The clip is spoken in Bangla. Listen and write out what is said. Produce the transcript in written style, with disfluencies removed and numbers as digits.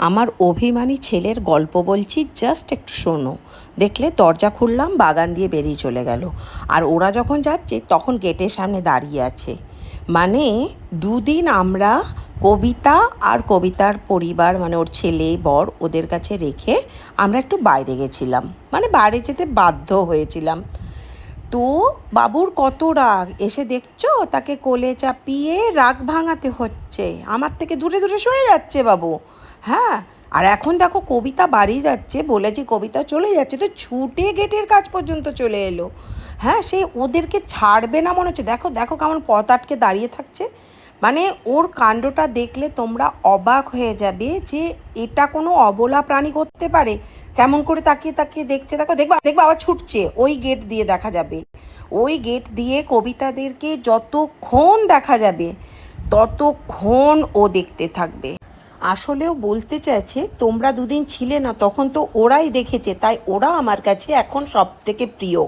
আমার অভিমানী ছেলের গল্প বলছি, জাস্ট একটু শোনো। দেখলে দরজা খুললাম, বাগান দিয়ে বেরিয়ে চলে গেল। আর ওরা যখন যাচ্ছে তখন গেটের সামনে দাঁড়িয়ে আছে। মানে দুদিন আমরা কবিতা আর কবিতার পরিবার, মানে ওর ছেলে বর, ওদের কাছে রেখে আমরা একটু বাইরে গেছিলাম, মানে বাইরে যেতে বাধ্য হয়েছিলাম। তো বাবুর কত রাগ, এসে দেখছো তাকে কোলে চাপিয়ে রাগ ভাঙাতে হচ্ছে, আমার থেকে দূরে দূরে সরে যাচ্ছে বাবু। হ্যাঁ, আর এখন দেখো কবিতা বাড়ি যাচ্ছে, বলেছি কবিতা চলে যাচ্ছে, তো ছুটে গেটের কাছ পর্যন্ত চলে এলো। হ্যাঁ, সে ওদেরকে ছাড়বে না মনে হচ্ছে। দেখো দেখো কেমন পথ আটকে দাঁড়িয়ে থাকছে। মানে ওর কাণ্ডটা দেখলে তোমরা অবাক হয়ে যাবে যে এটা কোনো অবলা প্রাণী করতে পারে। কেমন করে তাকিয়ে তাকিয়ে দেখছে, দেখো দেখবা দেখবা আবার ছুটছে। ওই গেট দিয়ে দেখা যাবে, ওই গেট দিয়ে কবিতাদেরকে যতক্ষণ দেখা যাবে ততক্ষণ ও দেখতে থাকবে। আসলেও বলতে চাইছে, তোমরা দুদিন ছিলে না, তখন তো ওরাই দেখেছে, তাই ওরা আমার কাছে এখন সব থেকে প্রিয়।